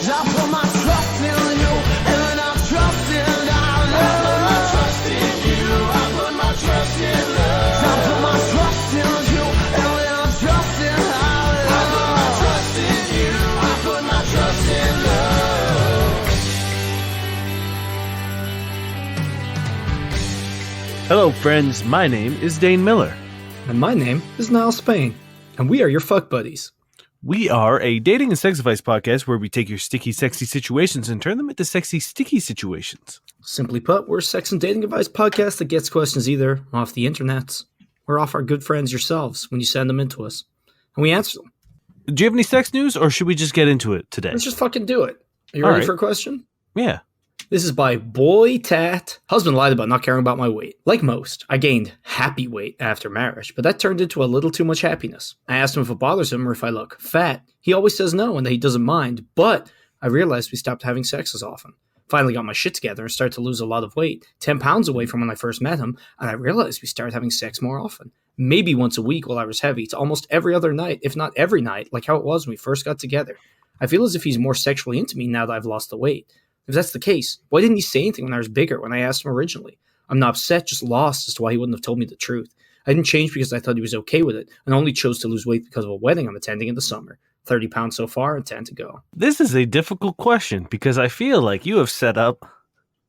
I put my trust in you, and I trust in our love. I put my trust in you, I put my trust in love. I put my trust in you, and I trust in our love. I put my trust in you, I put my trust in love. Hello, friends. My name is Dane Miller. And my name is Niall Spain. And we are your fuck buddies. We are a dating and sex advice podcast where we take your sticky, sexy situations and turn them into sexy, sticky situations. Simply put, we're a sex and dating advice podcast that gets questions either off the internets or off our good friends yourselves when you send them into us. And we answer them. Do you have any sex news, or should we just get into it today? Let's just fucking do it. Are you All ready right. for a question? Yeah. This is by Boy Tat. Husband lied about not caring about my weight. Like most, I gained happy weight after marriage, but that turned into a little too much happiness. I asked him if it bothers him or if I look fat. He always says no and that he doesn't mind, but I realized we stopped having sex as often. Finally got my shit together and started to lose a lot of weight, 10 pounds away from when I first met him, and I realized we started having sex more often. Maybe once a week while I was heavy. It's almost every other night, if not every night, like how it was when we first got together. I feel as if he's more sexually into me now that I've lost the weight. If that's the case, why didn't he say anything when I was bigger when I asked him originally? I'm not upset, just lost as to why he wouldn't have told me the truth. I didn't change because I thought he was okay with it, and only chose to lose weight because of a wedding I'm attending in the summer. 30 pounds so far and 10 to go. This is a difficult question because I feel like you have set up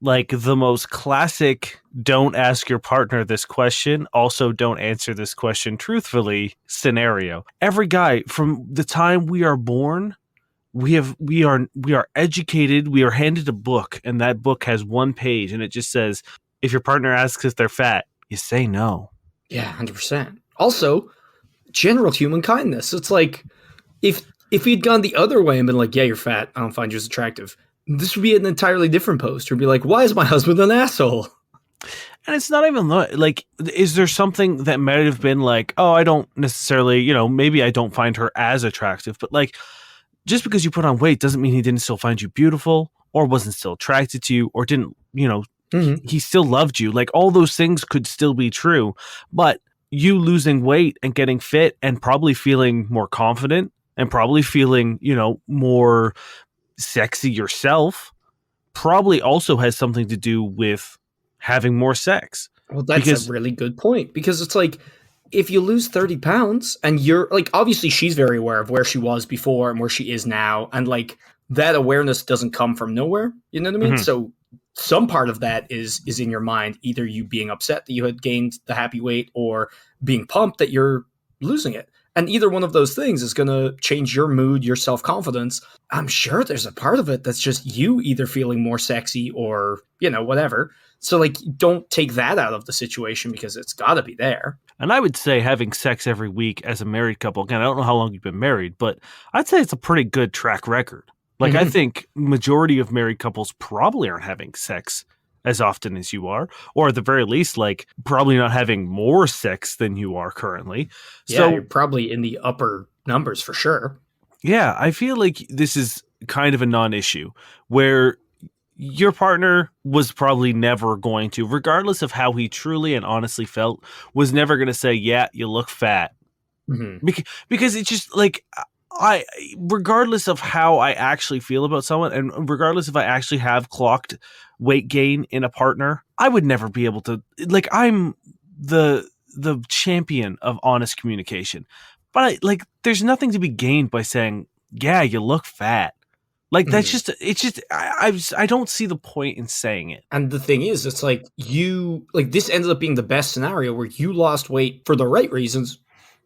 like the most classic don't ask your partner this question, also don't answer this question truthfully scenario. Every guy from the time we are born, we are educated, we are handed a book, and that book has one page and it just says, if your partner asks if they're fat, you say no. Yeah, 100%. Also, general human kindness. It's like, if he'd gone the other way and been like, yeah, you're fat, I don't find you as attractive, this would be an entirely different post. Or be like, why is my husband an asshole? And it's not even like, is there something that might have been like, oh, I don't necessarily, maybe I don't find her as attractive, but like, just because you put on weight doesn't mean he didn't still find you beautiful or wasn't still attracted to you or didn't, he still loved you. Like all those things could still be true, but you losing weight and getting fit and probably feeling more confident and probably feeling, more sexy yourself probably also has something to do with having more sex. Well, that's a really good point, because it's like, if you lose 30 pounds and you're like, obviously she's very aware of where she was before and where she is now. And like that awareness doesn't come from nowhere. You know what I mean? Mm-hmm. So some part of that is in your mind, either you being upset that you had gained the happy weight or being pumped that you're losing it. And either one of those things is going to change your mood, your self-confidence. I'm sure there's a part of it that's just you either feeling more sexy or, whatever. So like, don't take that out of the situation because it's got to be there. And I would say having sex every week as a married couple, again, I don't know how long you've been married, but I'd say it's a pretty good track record. Like, I think majority of married couples probably aren't having sex as often as you are, or at the very least, like, probably not having more sex than you are currently. Yeah, so, you're probably in the upper numbers for sure. Yeah, I feel like this is kind of a non-issue where your partner was probably never going to, regardless of how he truly and honestly felt, was never going to say, yeah, you look fat. Mm-hmm. Because it's just like, regardless of how I actually feel about someone, and regardless if I actually have clocked weight gain in a partner, I would never be able to, like, I'm the champion of honest communication. But there's nothing to be gained by saying, yeah, you look fat. Like, that's just, it's just, I don't see the point in saying it. And the thing is, it's like this ended up being the best scenario where you lost weight for the right reasons.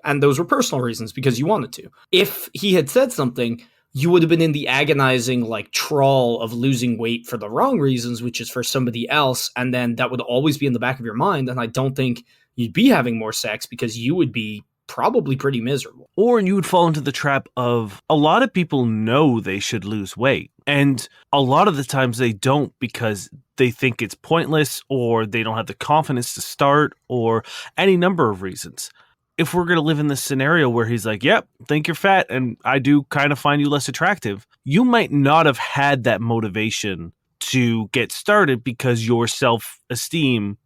And those were personal reasons because you wanted to. If he had said something, you would have been in the agonizing like trawl of losing weight for the wrong reasons, which is for somebody else. And then that would always be in the back of your mind. And I don't think you'd be having more sex because you would be probably pretty miserable. Or you would fall into the trap of a lot of people know they should lose weight. And a lot of the times they don't because they think it's pointless or they don't have the confidence to start or any number of reasons. If we're going to live in this scenario where he's like, yep, think you're fat and I do kind of find you less attractive, you might not have had that motivation to get started because your self-esteem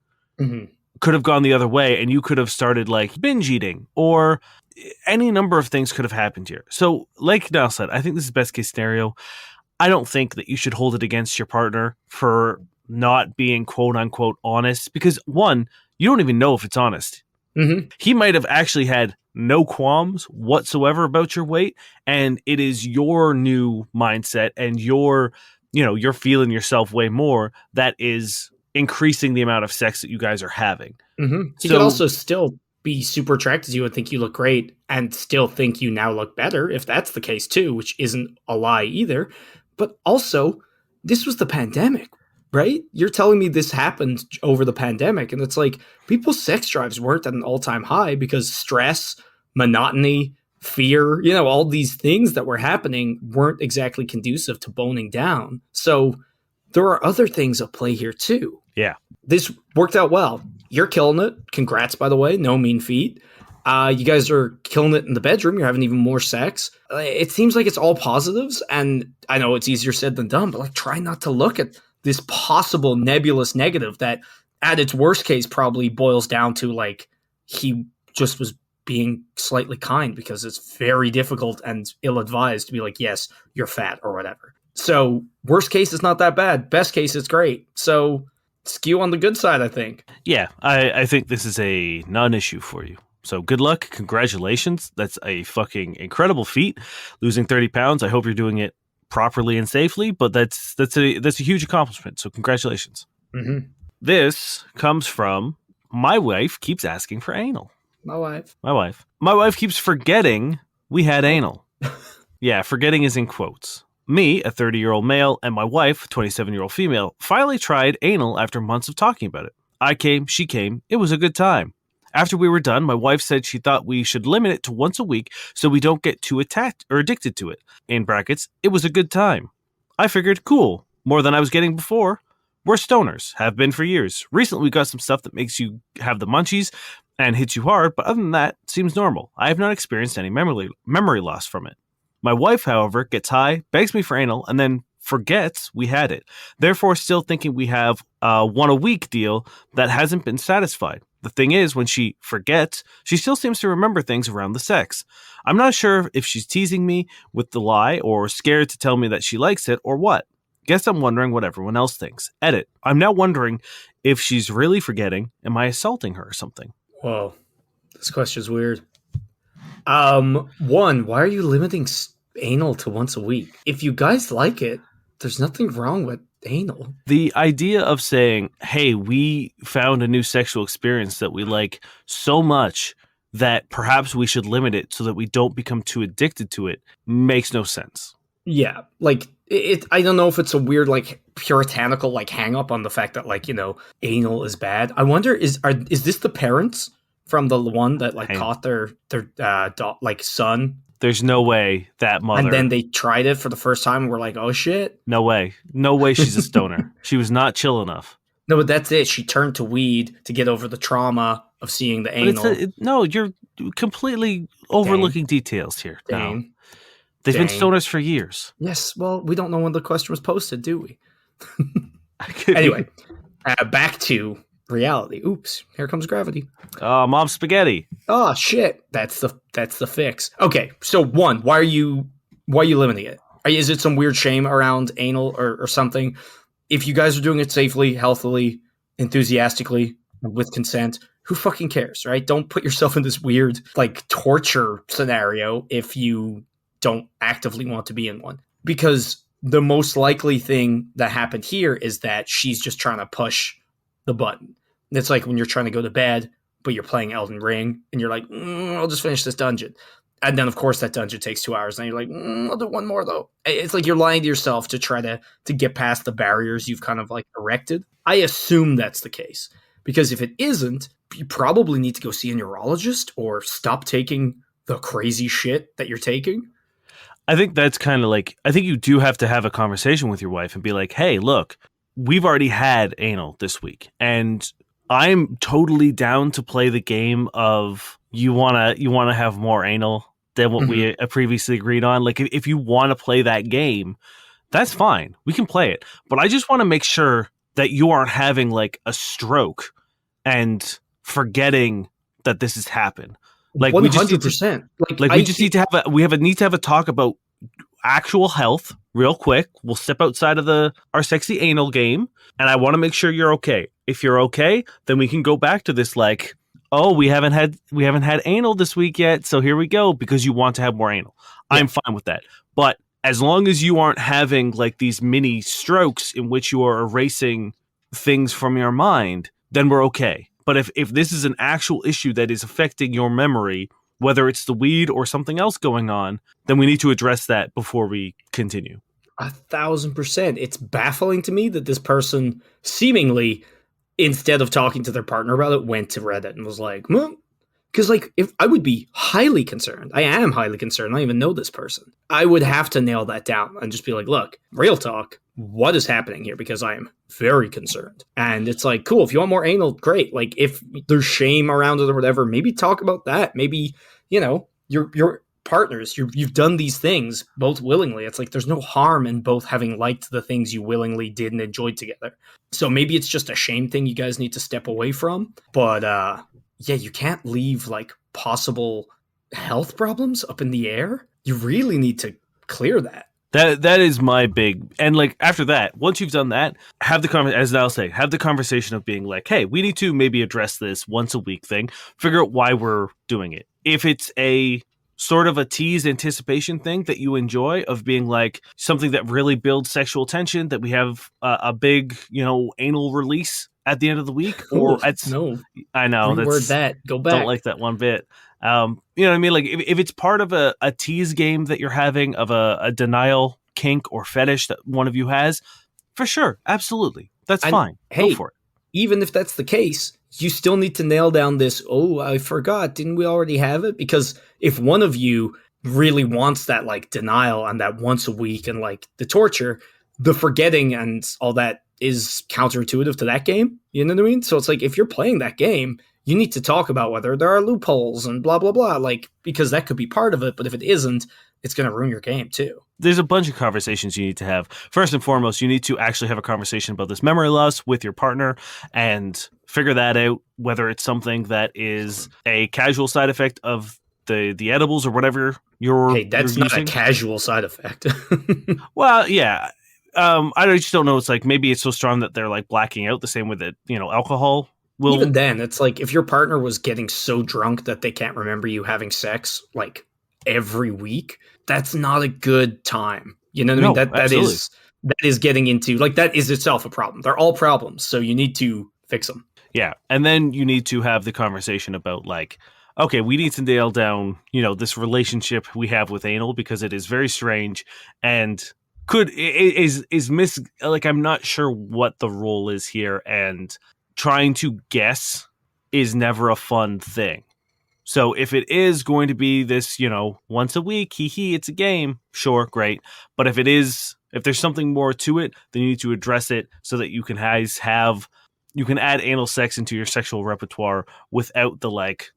could have gone the other way and you could have started like binge eating or any number of things could have happened here. So like Niall said, I think this is best case scenario. I don't think that you should hold it against your partner for not being quote unquote honest, because one, you don't even know if it's honest. Mm-hmm. He might have actually had no qualms whatsoever about your weight, and it is your new mindset and you're feeling yourself way more that is increasing the amount of sex that you guys are having. Mm-hmm. He could So also still be super attracted to you and think you look great and still think you now look better, if that's the case too, which isn't a lie either. But also, this was the pandemic, right? You're telling me this happened over the pandemic, and it's like people's sex drives weren't at an all-time high because stress, monotony, fear, all these things that were happening weren't exactly conducive to boning down. So there are other things at play here too. yeah. This worked out well. You're killing it. Congrats, by the way. No mean feat. You guys are killing it in the bedroom. You're having even more sex. It seems like it's all positives, and I know it's easier said than done, but like, try not to look at this possible nebulous negative that, at its worst case, probably boils down to like he just was being slightly kind, because it's very difficult and ill-advised to be like, yes, you're fat or whatever. So worst case is not that bad. Best case is great. So skew on the good side, I think. Yeah, I think this is a non-issue for you. So good luck. Congratulations. That's a fucking incredible feat. Losing 30 pounds. I hope you're doing it properly and safely, but that's a huge accomplishment. So congratulations. Mm-hmm. This comes from my wife keeps asking for anal. My wife. My wife keeps forgetting we had anal. Yeah, forgetting is in quotes. Me, a 30-year-old male, and my wife, a 27-year-old female, finally tried anal after months of talking about it. I came, she came, it was a good time. After we were done, my wife said she thought we should limit it to once a week so we don't get too attached or addicted to it. In brackets, it was a good time. I figured, cool, more than I was getting before. We're stoners, have been for years. Recently we got some stuff that makes you have the munchies and hits you hard, but other than that, seems normal. I have not experienced any memory loss from it. My wife, however, gets high, begs me for anal, and then forgets we had it. Therefore, still thinking we have a one-a-week deal that hasn't been satisfied. The thing is, when she forgets, she still seems to remember things around the sex. I'm not sure if she's teasing me with the lie or scared to tell me that she likes it or what. Guess I'm wondering what everyone else thinks. Edit. I'm now wondering if she's really forgetting. Am I assaulting her or something? Whoa. This question's weird. One, why are you limiting anal to once a week? If you guys like it, there's nothing wrong with anal. The idea of saying, hey, we found a new sexual experience that we like so much that perhaps we should limit it so that we don't become too addicted to it makes no sense. Yeah, like it. I don't know if it's a weird, like, puritanical, like, hang up on the fact that, like, anal is bad. I wonder, is this the parents from the one that like caught their like son? There's no way that mother. And then they tried it for the first time and were like, oh shit. No way she's a stoner. She was not chill enough. No, but that's it. She turned to weed to get over the trauma of seeing the anal. No, you're completely overlooking details here. No. They've been stoners for years. Yes, well, we don't know when the question was posted, do we? Anyway, back to reality. Oops, here comes gravity. Mom spaghetti. Oh shit, that's the fix. Okay, so one, why are you limiting it? Is it some weird shame around anal or something? If you guys are doing it safely, healthily, enthusiastically, with consent, who fucking cares, right? Don't put yourself in this weird, like, torture scenario if you don't actively want to be in one. Because the most likely thing that happened here is that she's just trying to push the button. It's like when you're trying to go to bed, but you're playing Elden Ring, and you're like, I'll just finish this dungeon. And then, of course, that dungeon takes 2 hours, and you're like, I'll do one more, though. It's like you're lying to yourself to try to get past the barriers you've kind of, like, erected. I assume that's the case. Because if it isn't, you probably need to go see a neurologist or stop taking the crazy shit that you're taking. I think that's kind of like, I think you do have to have a conversation with your wife and be like, hey, look, we've already had anal this week, and I'm totally down to play the game of you want to have more anal than what we previously agreed on. Like, if you want to play that game, that's fine. We can play it. But I just want to make sure that you aren't having, like, a stroke and forgetting that this has happened. Like, 100%. we just need to have a talk about actual health real quick. We'll step outside of our sexy anal game, and I want to make sure you're okay. If you're okay, then we can go back to this like, oh, we haven't had anal this week yet, so here we go because you want to have more anal. Yeah. I'm fine with that. But as long as you aren't having like these mini strokes in which you are erasing things from your mind, then we're okay. But if this is an actual issue that is affecting your memory, whether it's the weed or something else going on, then we need to address that before we continue. 1,000%. It's baffling to me that this person seemingly, instead of talking to their partner about it, went to Reddit and was like, because like if I would be highly concerned, I am highly concerned. I don't even know this person. I would have to nail that down and just be like, look, real talk, what is happening here? Because I am very concerned. And it's like, cool, if you want more anal, great. Like if there's shame around it or whatever, maybe talk about that. Maybe, your partners, you've done these things both willingly. It's like there's no harm in both having liked the things you willingly did and enjoyed together. So maybe it's just a shame thing you guys need to step away from. But yeah, you can't leave like possible health problems up in the air. You really need to clear that. That is my big, and like after that, once you've done that, have the conversation of being like, hey, we need to maybe address this once a week thing, figure out why we're doing it. If it's a sort of a tease anticipation thing that you enjoy of being like something that really builds sexual tension, that we have a big, anal release at the end of the week, or no, I know reword that. Go back. Don't like that one bit. You know what I mean? Like if it's part of a tease game that you're having of a denial kink or fetish that one of you has, for sure, absolutely, that's fine. Hey, go for it. Even if that's the case, you still need to nail down this, oh, I forgot, didn't we already have it? Because if one of you really wants that like denial and that once a week and like the torture, the forgetting and all that is counterintuitive to that game. You know what I mean? So it's like, if you're playing that game, you need to talk about whether there are loopholes and blah, blah, blah, like, because that could be part of it. But if it isn't, it's going to ruin your game too. There's a bunch of conversations you need to have. First and foremost, you need to actually have a conversation about this memory loss with your partner and figure that out, whether it's something that is a casual side effect of the edibles or whatever you're that's you're not using. A casual side effect. Well, yeah. I just don't know. It's like maybe it's so strong that they're like blacking out the same way that, alcohol will. Even then, it's like if your partner was getting so drunk that they can't remember you having sex like every week, that's not a good time. You know what I mean? That is getting into like, that is itself a problem. They're all problems. So you need to fix them. Yeah. And then you need to have the conversation about like, okay, we need to nail down, this relationship we have with anal because it is very strange and I'm not sure what the role is here, and trying to guess is never a fun thing. So if it is going to be this, once a week, it's a game, sure, great. But if there's something more to it, then you need to address it so that you can you can add anal sex into your sexual repertoire without the like,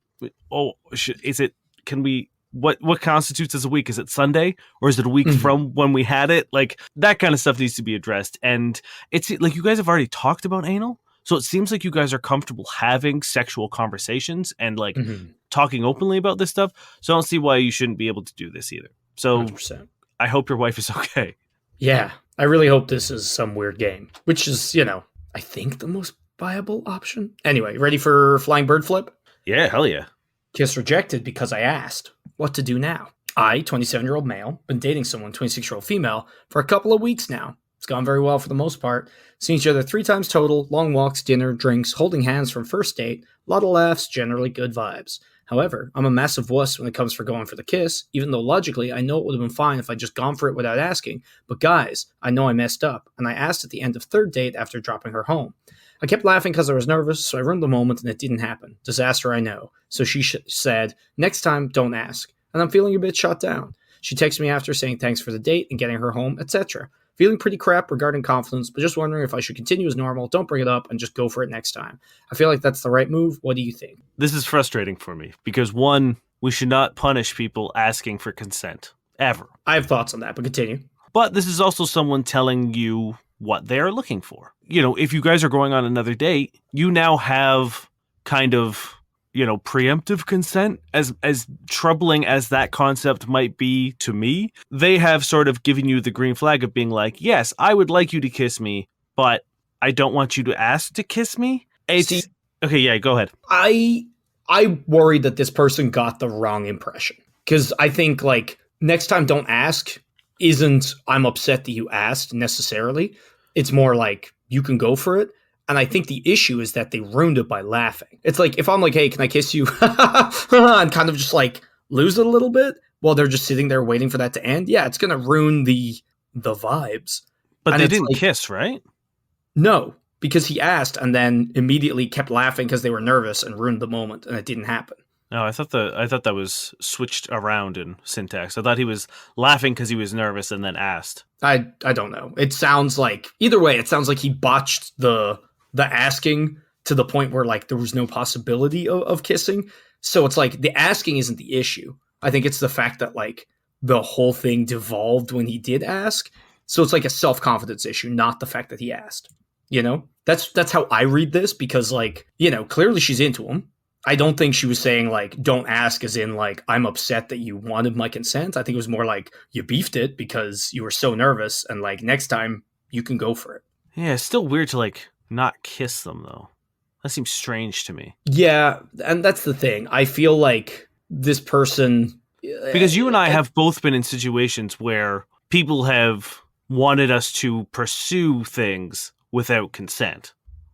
what constitutes as a week? Is it Sunday or is it a week from when we had it? Like that kind of stuff needs to be addressed. And it's like, you guys have already talked about anal. So it seems like you guys are comfortable having sexual conversations and like talking openly about this stuff. So I don't see why you shouldn't be able to do this either. So 100%. I hope your wife is okay. Yeah. I really hope this is some weird game, which is, I think the most viable option. Anyway, ready for flying bird flip? Yeah, hell yeah. Kiss rejected because I asked what to do now. I, 27-year-old male, been dating someone, 26-year-old female, for a couple of weeks now. It's gone very well for the most part. Seen each other 3 times total, long walks, dinner, drinks, holding hands from first date, a lot of laughs, generally good vibes. However, I'm a massive wuss when it comes for going for the kiss, even though logically I know it would have been fine if I'd just gone for it without asking. But guys, I know I messed up, and I asked at the end of 3rd date after dropping her home. I kept laughing because I was nervous, so I ruined the moment and it didn't happen. Disaster, I know. So she said, next time, don't ask. And I'm feeling a bit shut down. She texted me after saying thanks for the date and getting her home, etc. Feeling pretty crap regarding confidence, but just wondering if I should continue as normal, don't bring it up, and just go for it next time. I feel like that's the right move. What do you think? This is frustrating for me because, one, we should not punish people asking for consent, ever. I have thoughts on that, but continue. But this is also someone telling you what they're looking for. If you guys are going on another date, you now have kind of preemptive consent, as troubling as that concept might be to me. They have sort of given you the green flag of being like, yes, I would like you to kiss me, but I don't want you to ask to kiss me. See, Okay, yeah, go ahead. I worry that this person got the wrong impression, because I think like next time don't ask isn't I'm upset that you asked necessarily. It's more like you can go for it. And I think the issue is that they ruined it by laughing. It's like if I'm like, hey, can I kiss you? And kind of just like lose it a little bit while they're just sitting there waiting for that to end. Yeah, it's going to ruin the vibes. But And they it's didn't like, kiss, right? no, because he asked and then immediately kept laughing because they were nervous and ruined the moment, and it didn't happen. No, I thought that was switched around in syntax. I thought he was laughing because he was nervous and then asked. I don't know. It sounds like either way. It sounds like he botched the asking to the point where like there was no possibility of kissing. So it's like the asking isn't the issue. I think it's the fact that like the whole thing devolved when he did ask. So it's like a self-confidence issue, not the fact that he asked. That's how I read this, because like, clearly she's into him. I don't think she was saying like, don't ask as in like, I'm upset that you wanted my consent. I think it was more like you beefed it because you were so nervous, and like next time you can go for it. Yeah, it's still weird to like not kiss them though. That seems strange to me. Yeah, and that's the thing. I feel like this person, because you and I have both been in situations where people have wanted us to pursue things without consent.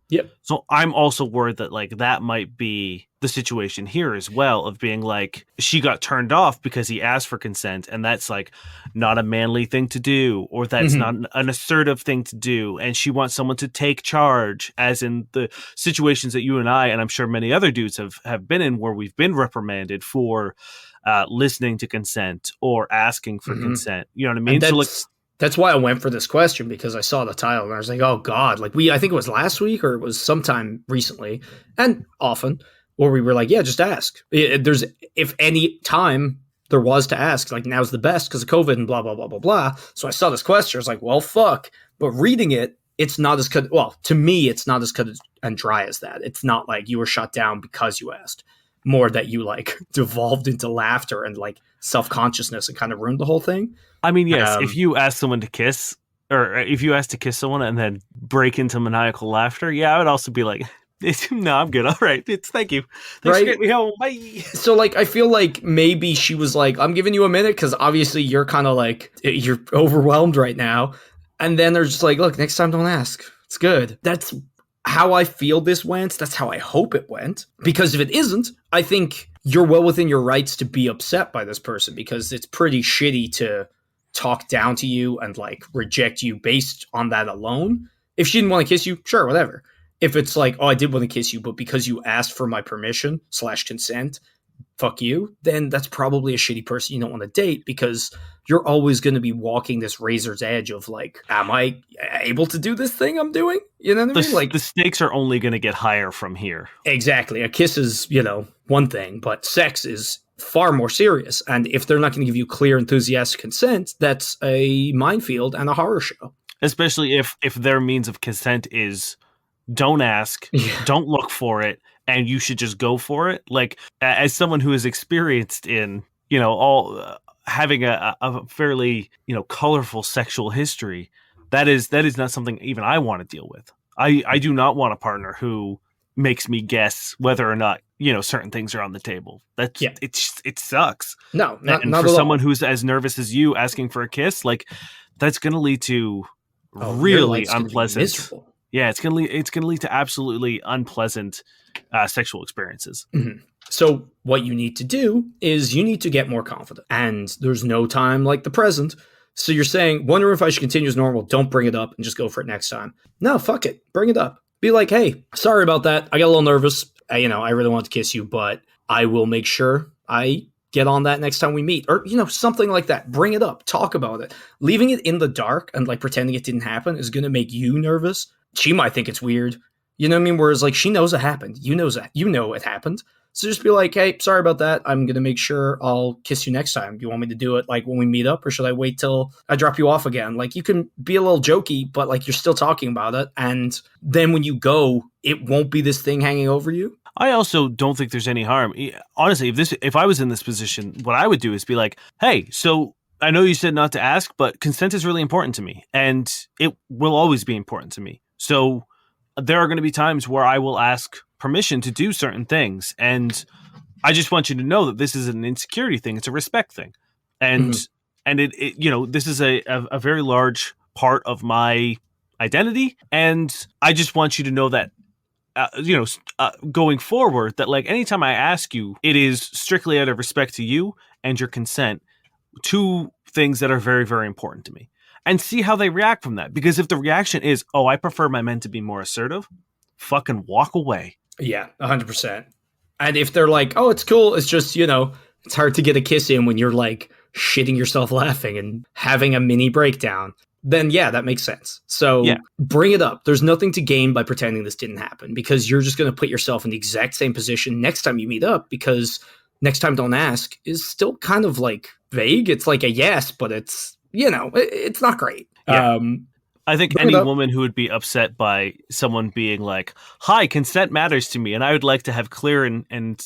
Yep. So I'm also worried that like that might be the situation here as well, of being like she got turned off because he asked for consent, and that's like not a manly thing to do, or that's not an assertive thing to do, and she wants someone to take charge, as in the situations that you and I, and I'm sure many other dudes have been in, where we've been reprimanded for listening to consent or asking for consent. You know what I mean? So like, that's why I went for this question, because I saw the title and I was like, oh God, like I think it was last week or it was sometime recently, and often, where we were like, yeah, just ask. If any time there was to ask, like now's the best because of COVID and blah, blah, blah, blah, blah. So I saw this question. I was like, well, fuck. But reading it, it's not as cut. Well, to me, it's not as cut and dry as that. It's not like you were shut down because you asked. More that you like devolved into laughter and like self-consciousness and kind of ruined the whole thing. I mean, yes, if you ask someone to kiss, or if you ask to kiss someone and then break into maniacal laughter, yeah, I would also be like, no, I'm good. All right. Thank you. Thanks for getting me home. Bye. So like, I feel like maybe she was like, I'm giving you a minute because obviously you're kind of like, you're overwhelmed right now. And then they're just like, look, next time don't ask. It's good. That's how I feel this went. That's how I hope it went. Because if it isn't, I think you're well within your rights to be upset by this person, because it's pretty shitty to talk down to you and like reject you based on that alone. If she didn't want to kiss you, sure, whatever. If it's like, oh, I did want to kiss you, but because you asked for my permission / consent, fuck you, then that's probably a shitty person you don't want to date, because you're always going to be walking this razor's edge of like, am I able to do this thing I'm doing? You know what I mean? Like, the stakes are only going to get higher from here. Exactly. A kiss is, one thing, but sex is far more serious. And if they're not going to give you clear, enthusiastic consent, that's a minefield and a horror show. Especially if their means of consent is don't ask, don't look for it, and you should just go for it. Like, as someone who is experienced in, all having a fairly, colorful sexual history, that is not something even I want to deal with. I do not want a partner who makes me guess whether or not, certain things are on the table. It sucks. No, not for someone who's as nervous as you asking for a kiss, like that's going to lead to really unpleasant. Yeah, it's gonna lead to absolutely unpleasant sexual experiences. Mm-hmm. So what you need to do is you need to get more confident, and there's no time like the present. So you're saying, wondering if I should continue as normal. Don't bring it up and just go for it next time. No, fuck it. Bring it up. Be like, hey, sorry about that. I got a little nervous. I really want to kiss you, but I will make sure I get on that next time we meet, or something like that. Bring it up. Talk about it. Leaving it in the dark and like pretending it didn't happen is going to make you nervous. She might think it's weird. You know what I mean? Whereas like she knows it happened. You know it happened. So just be like, hey, sorry about that. I'm going to make sure I'll kiss you next time. Do you want me to do it like when we meet up, or should I wait till I drop you off again? Like, you can be a little jokey, but like you're still talking about it. And then when you go, it won't be this thing hanging over you. I also don't think there's any harm. Honestly, if I was in this position, what I would do is be like, hey, so I know you said not to ask, but consent is really important to me, and it will always be important to me. So there are going to be times where I will ask permission to do certain things, and I just want you to know that this is an insecurity thing. It's a respect thing, and Mhm. and this is a very large part of my identity, and I just want you to know that going forward, that like anytime I ask you, it is strictly out of respect to you and your consent to things that are very, very important to me, and see how they react from that. Because if the reaction is, "Oh, I prefer my men to be more assertive," fucking walk away. Yeah, 100%. And if they're like, "Oh, it's cool. It's just, it's hard to get a kiss in when you're like shitting yourself laughing and having a mini breakdown," then yeah, that makes sense. Yeah. So bring it up. There's nothing to gain by pretending this didn't happen, because you're just going to put yourself in the exact same position next time you meet up, because next time don't ask is still kind of like vague. It's like a yes, but it's, it's not great. Yeah. I think Bring it any up. woman who would be upset by someone being like, "Hi, consent matters to me, and I would like to have clear and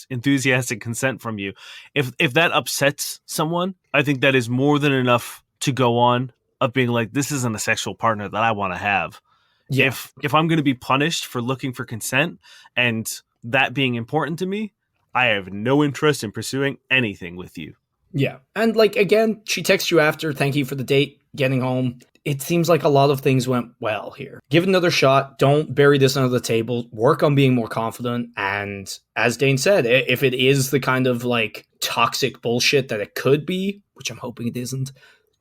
enthusiastic consent from you," if that upsets someone, I think that is more than enough to go on of being like, "This isn't a sexual partner that I want to have." Yeah. If I'm going to be punished for looking for consent and that being important to me, I have no interest in pursuing anything with you. Yeah. And like, again, she texts you after, "Thank you for the date, getting home." It seems like a lot of things went well here. Give it another shot. Don't bury this under the table. Work on being more confident. And as Dane said, if it is the kind of like toxic bullshit that it could be, which I'm hoping it isn't,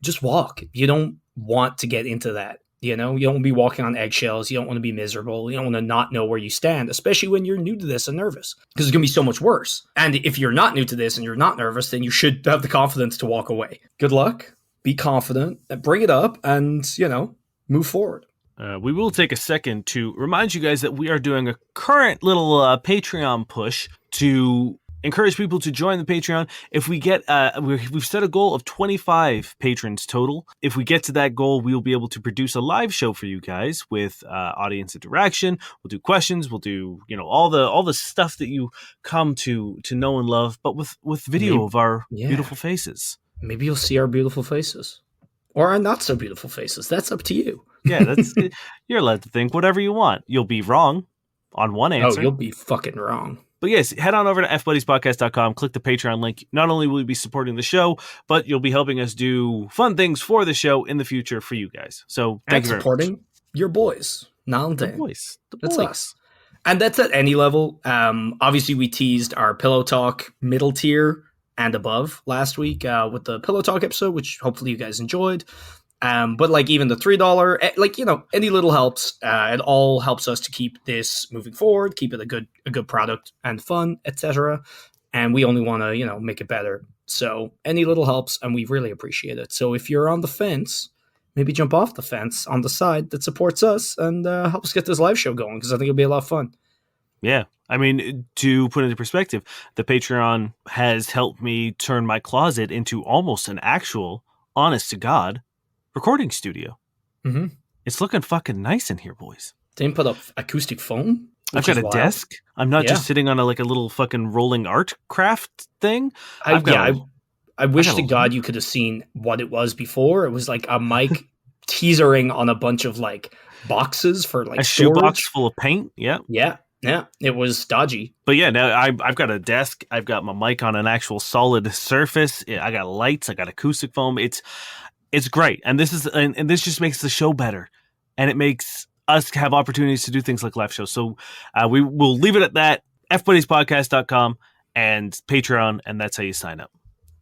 just walk. You don't want to get into that. You don't want to be walking on eggshells. You don't want to be miserable. You don't want to not know where you stand, especially when you're new to this and nervous, because it's going to be so much worse. And if you're not new to this and you're not nervous, then you should have the confidence to walk away. Good luck. Be confident. Bring it up and, move forward. We will take a second to remind you guys that we are doing a current little Patreon push to encourage people to join the Patreon. If we get, we've set a goal of 25 patrons total. If we get to that goal, we'll be able to produce a live show for you guys with audience interaction. We'll do questions. We'll do, all the stuff that you come to know and love, but with video of our beautiful faces. Maybe you'll see our beautiful faces, or our not so beautiful faces. That's up to you. Yeah, that's you're allowed to think whatever you want. You'll be wrong on one answer. Oh, you'll be fucking wrong. But yes, head on over to fbuddiespodcast.com, click the Patreon link. Not only will you be supporting the show, but you'll be helping us do fun things for the show in the future for you guys. So thank you very supporting much. Your boys, Niall and Dan. The boys. That's us. And that's at any level. Obviously, we teased our Pillow Talk middle tier and above last week with the Pillow Talk episode, which hopefully you guys enjoyed. But like even the $3, any little helps. It all helps us to keep this moving forward, keep it a good product and fun, etc. And we only want to, make it better. So any little helps, and we really appreciate it. So if you're on the fence, maybe jump off the fence on the side that supports us and help us get this live show going, because I think it'll be a lot of fun. Yeah. I mean, to put into perspective, the Patreon has helped me turn my closet into almost an actual, honest to God, recording studio. Mm-hmm. It's looking fucking nice in here, boys. They put up acoustic foam. I've got a desk. I'm not just sitting on a little fucking rolling art craft thing. I wish to God you could have seen what it was before. It was like a mic teasering on a bunch of like boxes for like a storage. Shoebox full of paint. Yeah. Yeah. It was dodgy. But yeah, now I've got a desk. I've got my mic on an actual solid surface. I got lights. I got acoustic foam. It's great. And this just makes the show better. And it makes us have opportunities to do things like live shows. So we will leave it at that. fbuddiespodcast.com and Patreon, and that's how you sign up.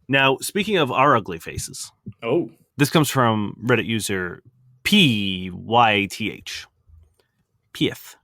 Now, speaking of our ugly faces. Oh. This comes from Reddit user PYTH. P.F.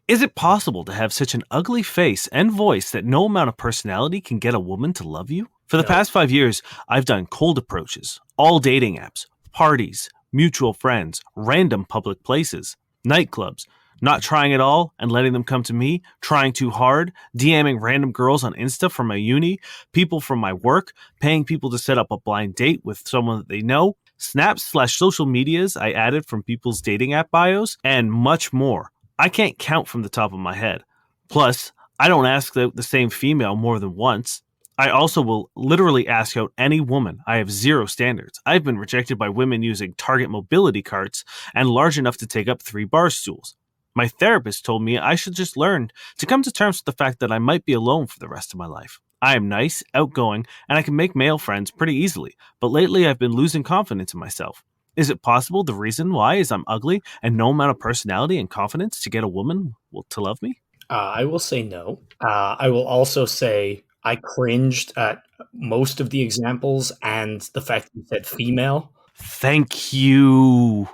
Is it possible to have such an ugly face and voice that no amount of personality can get a woman to love you? For the past 5 years, I've done cold approaches, all dating apps, parties, mutual friends, random public places, nightclubs, not trying at all and letting them come to me, trying too hard, DMing random girls on Insta from my uni, people from my work, paying people to set up a blind date with someone that they know, snaps/social medias I added from people's dating app bios, and much more. I can't count from the top of my head. Plus, I don't ask the same female more than once. I also will literally ask out any woman. I have zero standards. I've been rejected by women using Target mobility carts and large enough to take up 3 bar stools. My therapist told me I should just learn to come to terms with the fact that I might be alone for the rest of my life. I am nice, outgoing, and I can make male friends pretty easily, but lately I've been losing confidence in myself. Is it possible the reason why is I'm ugly and no amount of personality and confidence to get a woman to love me? I will say no. I will also say I cringed at most of the examples and the fact that you said female. Thank you.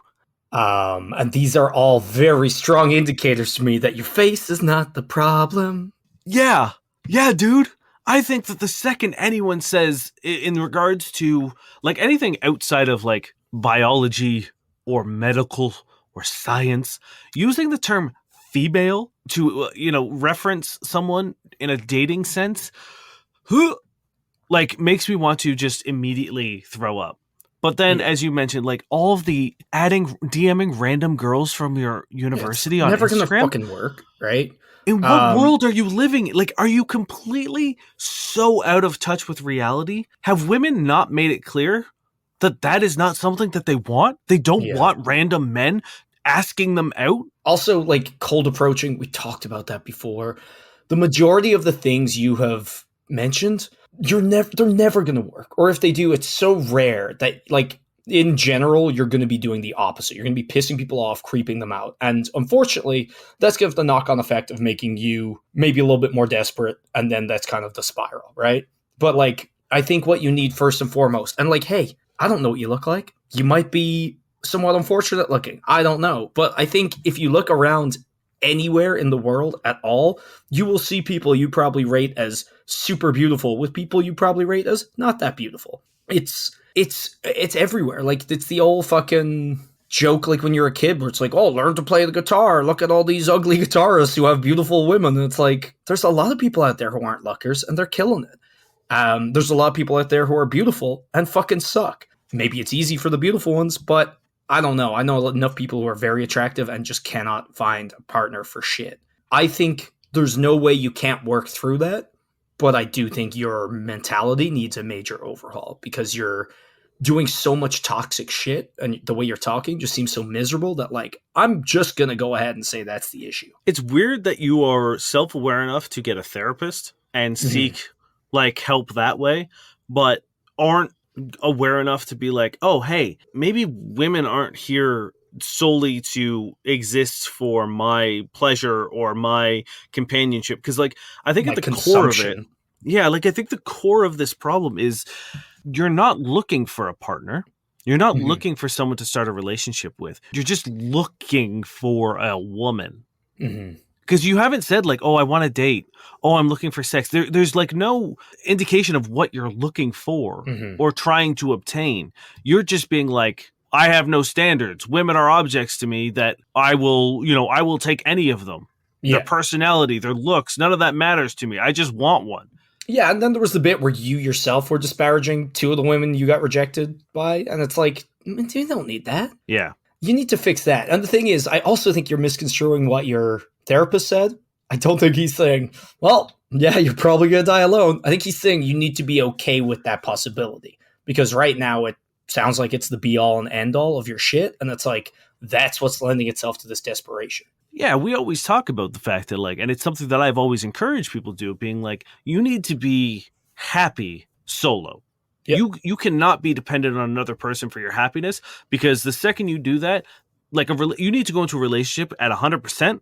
And these are all very strong indicators to me that your face is not the problem. Yeah, dude. I think that the second anyone says in regards to like anything outside of like biology or medical or science, using the term female to reference someone in a dating sense, like makes me want to just immediately throw up. But then, as you mentioned, like all of the DMing random girls from your university on never Instagram, gonna fucking work, right? in what world are you living? Like, are you completely so out of touch with reality? Have women not made it clear that that is not something that they want? They don't want random men asking them out? Also, like cold approaching, we talked about that before. The majority of the things you have mentioned, they're never going to work. Or if they do, it's so rare that like in general, you're going to be doing the opposite. You're going to be pissing people off, creeping them out. And unfortunately, that's going to have the knock-on effect of making you maybe a little bit more desperate. And then that's kind of the spiral, right? But like, I think what you need first and foremost, and like, hey, I don't know what you look like. You might be somewhat unfortunate looking. I don't know. But I think if you look around anywhere in the world at all, you will see people you probably rate as super beautiful with people you probably rate as not that beautiful. It's everywhere. Like it's the old fucking joke like when you're a kid where it's like, oh, learn to play the guitar. Look at all these ugly guitarists who have beautiful women. And it's like, there's a lot of people out there who aren't lookers and they're killing it. There's a lot of people out there who are beautiful and fucking suck. Maybe it's easy for the beautiful ones, but I don't know. I know enough people who are very attractive and just cannot find a partner for shit. I think there's no way you can't work through that, but I do think your mentality needs a major overhaul because you're doing so much toxic shit and the way you're talking just seems so miserable that like, I'm just going to go ahead and say that's the issue. It's weird that you are self-aware enough to get a therapist and seek like help that way, but aren't aware enough to be like, oh, hey, maybe women aren't here solely to exist for my pleasure or my companionship. Because like, I think at the core of it, I think the core of this problem is you're not looking for a partner. You're not looking for someone to start a relationship with. You're just looking for a woman. Because you haven't said like, oh, I want to date. Oh, I'm looking for sex. There's like no indication of what you're looking for or trying to obtain. You're just being like, I have no standards. Women are objects to me that I will take any of them. Their personality, their looks, none of that matters to me. I just want one. Yeah, and then there was the bit where you yourself were disparaging 2 of the women you got rejected by, and it's like, you don't need that. Yeah. You need to fix that. And the thing is, I also think you're misconstruing what your therapist said. I don't think he's saying, well, yeah, you're probably going to die alone. I think he's saying you need to be okay with that possibility. Because right now it sounds like it's the be-all and end-all of your shit, and it's like, that's what's lending itself to this desperation. Yeah, we always talk about the fact that like, and it's something that I've always encouraged people to do, being like, you need to be happy solo. Yep. You cannot be dependent on another person for your happiness, because the second you do that, like you need to go into a relationship at 100%,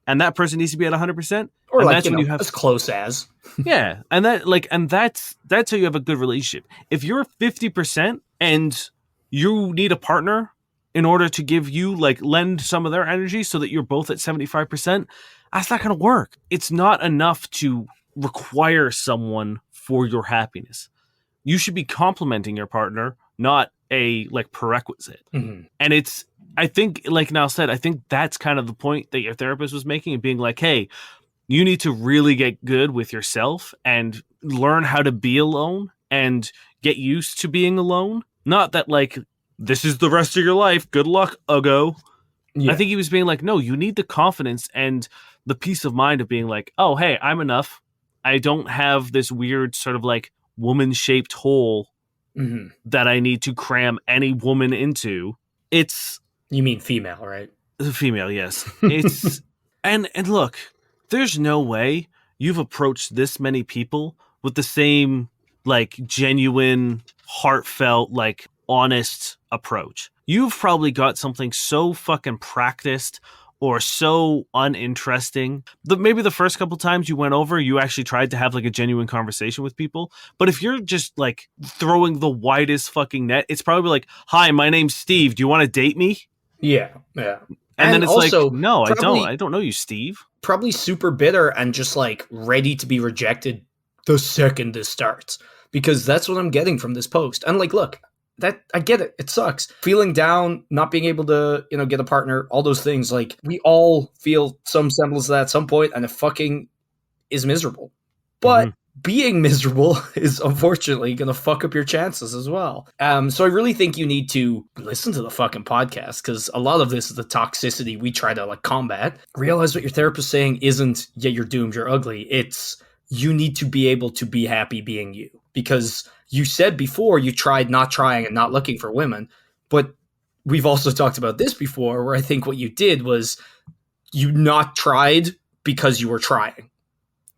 and that person needs to be at 100%. Or and like, that's when you have as close as. Yeah, and that's how you have a good relationship. If you're 50% and you need a partner in order to give you like lend some of their energy so that you're both at 75%, that's not going to work. It's not enough to require someone for your happiness. You should be complimenting your partner, not a like prerequisite. And I think, like Niall said, I think that's kind of the point that your therapist was making, and being like, hey, you need to really get good with yourself and learn how to be alone and get used to being alone. Not that like, this is the rest of your life. Good luck, Ugo. Yeah. I think he was being like, no, you need the confidence and the peace of mind of being like, oh, hey, I'm enough. I don't have this weird sort of like woman-shaped hole hmm that I need to cram any woman into. It's You mean female, right? the female, yes. It's and look, there's no way you've approached this many people with the same like genuine, heartfelt, like honest approach. You've probably got something so fucking practiced or so uninteresting that maybe the first couple times you went over, you actually tried to have like a genuine conversation with people. But if you're just like throwing the widest fucking net, it's probably like, "Hi, my name's Steve. Do you want to date me?" Yeah, yeah. And then it's also, like, no, I probably, don't. I don't know you, Steve. probably super bitter and just like ready to be rejected the second this starts. Because that's what I'm getting from this post. And like, look, that I get it. It sucks. Feeling down, not being able to, get a partner, all those things. Like, we all feel some semblance of that at some point, and it fucking is miserable. But being miserable is unfortunately going to fuck up your chances as well. So I really think you need to listen to the fucking podcast, because a lot of this is the toxicity we try to like combat. Realize what your therapist is saying isn't, yeah, you're doomed, you're ugly. It's, you need to be able to be happy being you. Because you said before you tried not trying and not looking for women, but we've also talked about this before, where I think what you did was you not tried because you were trying.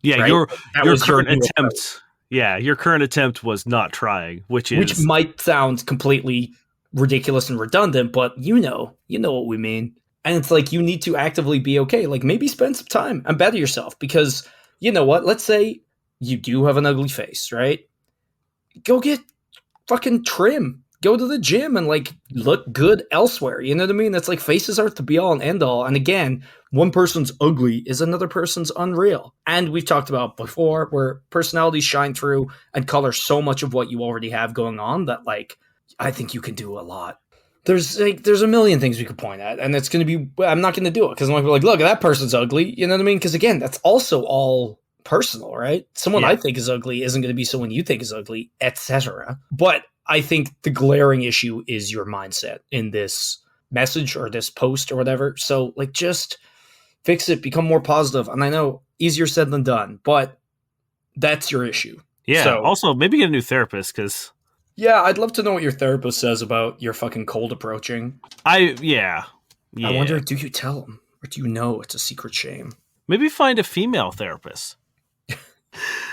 Yeah, right? your That your was your current new attempt. approach. Yeah, your current attempt was not trying, which Which is might sound completely ridiculous and redundant, but you know what we mean. And it's like, you need to actively be okay. Like, maybe spend some time and better yourself, because you know what? Let's say you do have an ugly face, right? Go get fucking trim. Go to the gym and like look good elsewhere. You know what I mean? That's like, faces aren't the be all and end all. And again, one person's ugly is another person's unreal. And we've talked about before where personalities shine through and color so much of what you already have going on that like, I think you can do a lot. There's a million things we could point at, and it's going to be, I'm not going to do it because I'm like, look, that person's ugly. You know what I mean? Because again, that's also all personal, right? Someone I think is ugly isn't going to be someone you think is ugly, etc. But I think the glaring issue is your mindset in this message or this post or whatever. So like, just fix it, become more positive. And I know easier said than done, but that's your issue. yeah. So, Also, maybe get a new therapist because yeah, I'd love to know what your therapist says about your fucking cold approaching. yeah. I wonder, do you tell them, or do you know it's a secret shame? Maybe find a female therapist.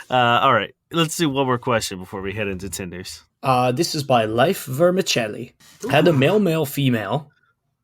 All right, let's do one more question before we head into Tinders. This is by Life Vermicelli. Had a male female,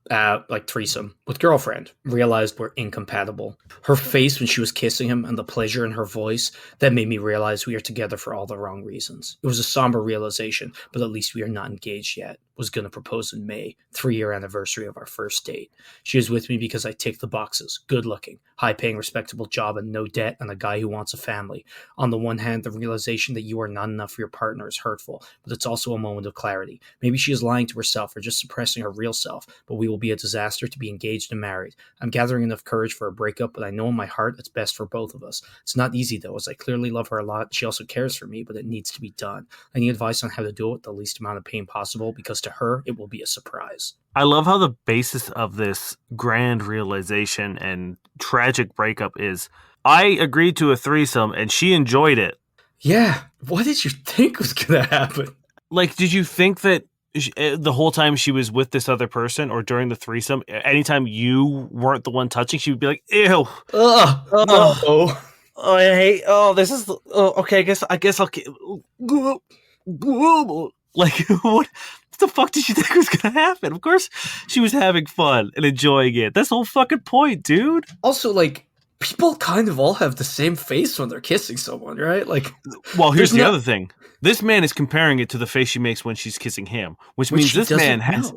like threesome with girlfriend. Realized we're incompatible. Her face when she was kissing him and the pleasure in her voice, that made me realize we are together for all the wrong reasons. It was a somber realization, but at least we are not engaged yet. Was going to propose in May, 3-year anniversary of our first date. She is with me because I tick the boxes. Good looking, high paying, respectable job and no debt, and a guy who wants a family. On the one hand, the realization that you are not enough for your partner is hurtful, but it's also a moment of clarity. Maybe she is lying to herself or just suppressing her real self, but we will be a disaster to be engaged and married. I'm gathering enough courage for a breakup, but I know in my heart it's best for both of us. It's not easy though, as I clearly love her a lot. She also cares for me, but it needs to be done. I need advice on how to do it with the least amount of pain possible, because to her, it will be a surprise. I love how the basis of this grand realization and tragic breakup is I agreed to a threesome and she enjoyed it. Yeah. What did you think was going to happen? Like, did you think that the whole time she was with this other person or during the threesome, anytime you weren't the one touching, she would be like, ew. Ugh. Ugh. No. Oh, I hate. Oh, this is. Oh, okay, I guess I'll. Like, what the fuck did you think was gonna happen? Of course, she was having fun and enjoying it. That's the whole fucking point, dude. Also, like, people kind of all have the same face when they're kissing someone, right? Like, well, here's the other thing. This man is comparing it to the face she makes when she's kissing him, which means this man has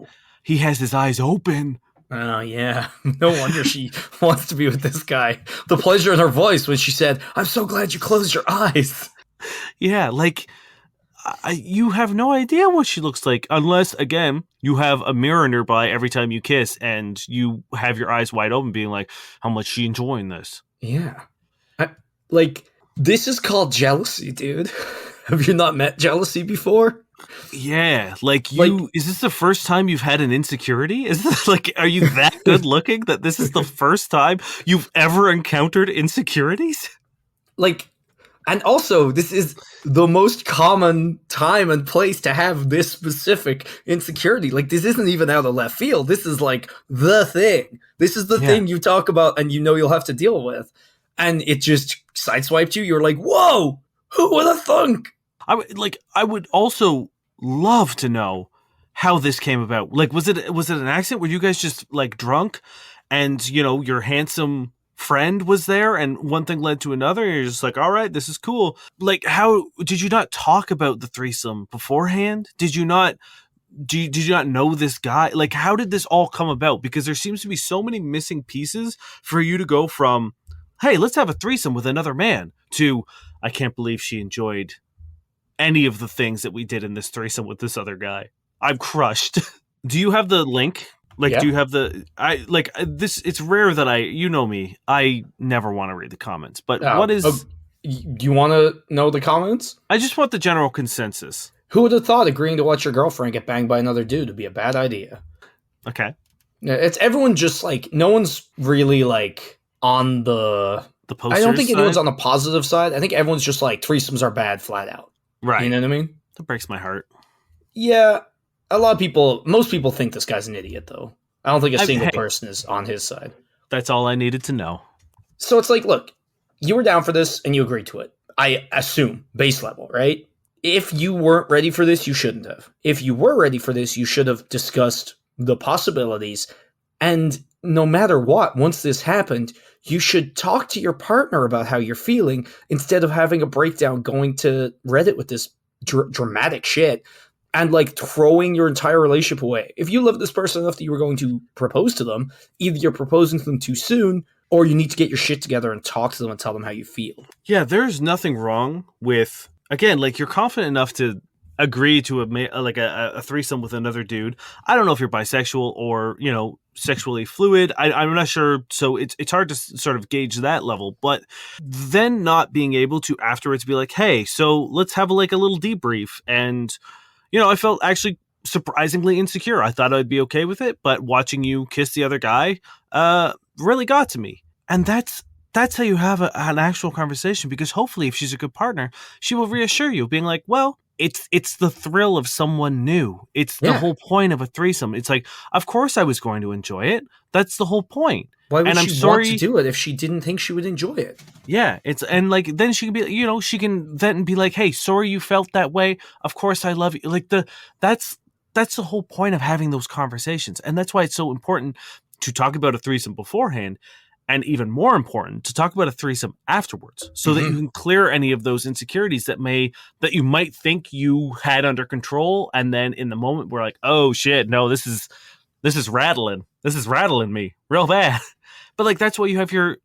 his eyes open. Oh, yeah. No wonder she wants to be with this guy. The pleasure in her voice when she said, I'm so glad you closed your eyes. Yeah, like, you have no idea what she looks like unless, again, you have a mirror nearby every time you kiss and you have your eyes wide open being like, how much she enjoying this? Yeah. This is called jealousy, dude. Have you not met jealousy before? Yeah, like Like, is this the first time you've had an insecurity? Is this like, are you that good looking that this is the first time you've ever encountered insecurities? like, and also, this is the most common time and place to have this specific insecurity. Like, this isn't even out of left field. This is like the thing. This is the Yeah. thing you talk about and you know you'll have to deal with. And it just sideswiped you. You're like, whoa, who would have thunk? I would also love to know how this came about. Like, was it an accident? Were you guys just like drunk, and your handsome friend was there, and one thing led to another, and you're just like, all right, this is cool. Like, how did you not talk about the threesome beforehand? Did you not? Did you not know this guy? Like, how did this all come about? Because there seems to be so many missing pieces for you to go from, hey, let's have a threesome with another man, to, I can't believe she enjoyed any of the things that we did in this threesome with this other guy. I'm crushed. Do you have the link? Like, Yeah. do you have this? It's rare that you know me. I never want to read the comments, but what is, Do you want to know the comments? I just want the general consensus. Who would have thought agreeing to watch your girlfriend get banged by another dude would be a bad idea? Okay. Yeah, it's everyone just like, no one's really like on the. The I don't think anyone's side? on the positive side. I think everyone's just like, threesomes are bad flat out. Right. You know what I mean? That breaks my heart. Yeah. A lot of people, most people think this guy's an idiot, though. I don't think a single hey. person is on his side. That's all I needed to know. So it's like, look, you were down for this and you agreed to it. I assume, base level, right? If you weren't ready for this, you shouldn't have. If you were ready for this, you should have discussed the possibilities. And no matter what, once this happened, you should talk to your partner about how you're feeling instead of having a breakdown, going to Reddit with this dramatic shit and like throwing your entire relationship away. If you love this person enough that you were going to propose to them, either you're proposing to them too soon or you need to get your shit together and talk to them and tell them how you feel. Yeah, there's nothing wrong with, again, like, you're confident enough to agree to a threesome with another dude. I don't know if you're bisexual or, sexually fluid. I'm not sure. So it's hard to sort of gauge that level, but then not being able to afterwards be like, hey, so let's have a little debrief. And, I felt actually surprisingly insecure. I thought I'd be okay with it, but watching you kiss the other guy, really got to me. And that's how you have an actual conversation, because hopefully if she's a good partner, she will reassure you, being like, well, it's the thrill of someone new. It's the whole point of a threesome. It's like, of course I was going to enjoy it. That's the whole point. Why would and she want to do it if she didn't think she would enjoy it? Yeah, then she can be, she can then be like, hey, sorry you felt that way. Of course I love you. Like, that's the whole point of having those conversations. And that's why it's so important to talk about a threesome beforehand, and even more important to talk about a threesome afterwards, so that you can clear any of those insecurities that you might think you had under control. And then in the moment we're like, oh shit, no, this is rattling. This is rattling me real bad. But like, that's why you have your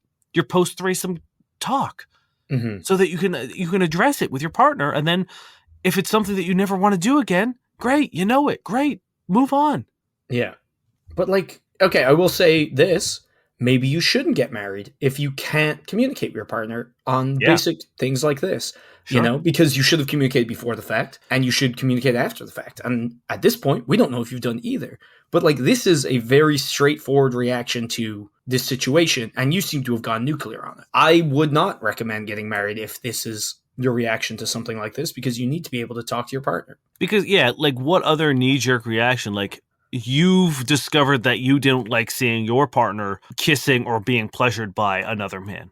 post threesome talk, so that you can address it with your partner. And then if it's something that you never want to do again, great, great, move on. Yeah. But like, okay, I will say this. Maybe you shouldn't get married if you can't communicate with your partner on basic things like this, Sure. because you should have communicated before the fact and you should communicate after the fact. And at this point, we don't know if you've done either. But like, this is a very straightforward reaction to this situation, and you seem to have gone nuclear on it. I would not recommend getting married if this is your reaction to something like this, because you need to be able to talk to your partner. Because, like, what other knee-jerk reaction? Like, you've discovered that you didn't like seeing your partner kissing or being pleasured by another man.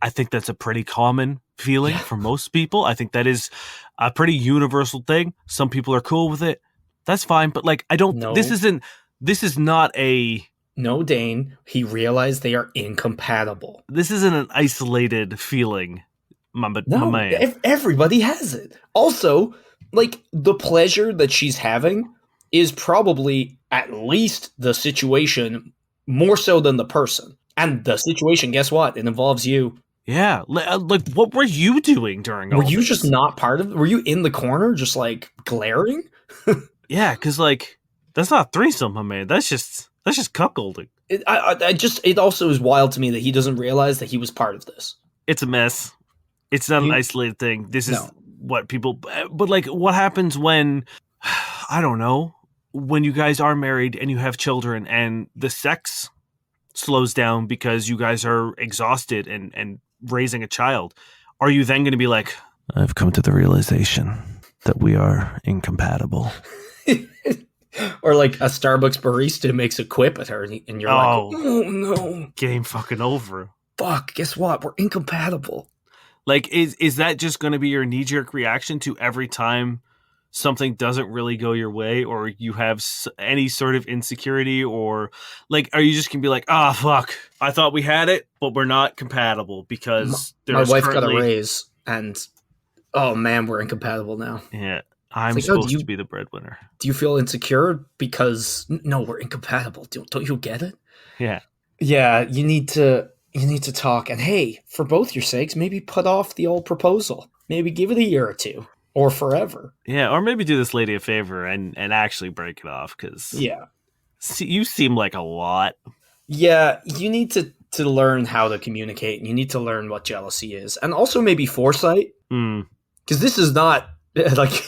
I think that's a pretty common feeling for most people. I think that is a pretty universal thing. Some people are cool with it. That's fine. But like, this is not a... No, Dane, he realized they are incompatible. This isn't an isolated feeling, my man. Everybody has it. Also, like, the pleasure that she's having is probably at least the situation more so than the person. And the situation, guess what? It involves you. Yeah. Like, what were you doing during all this? Were you this? just not part of it? Were you in the corner just, like, glaring? Yeah, because, like, that's not threesome, my man. That's just cuckolding. It also is wild to me that he doesn't realize that he was part of this. It's a mess. It's not an isolated thing. This what people, but like, what happens when, I don't know, when you guys are married and you have children and the sex slows down because you guys are exhausted and raising a child? Are you then going to be like, I've come to the realization that we are incompatible? Or like a Starbucks barista makes a quip at her, and you're like, Oh. oh no, Game fucking over. fuck, guess what? We're incompatible. Like, is that just going to be your knee-jerk reaction to every time something doesn't really go your way, or you have any sort of insecurity, or like, are you just going to be like, ah, fuck, I thought we had it, but we're not compatible because My wife got a raise, and oh man, we're incompatible now. Yeah, I'm like, supposed to be the breadwinner. Do you feel insecure because no, we're incompatible? Don't you get it? Yeah. Yeah, you need to talk, and hey, for both your sakes, maybe put off the old proposal. Maybe give it a year or two, or forever. Yeah, or maybe do this lady a favor and actually break it off, because you seem like a lot. Yeah, you need to learn how to communicate, and you need to learn what jealousy is, and also maybe foresight, because this is not like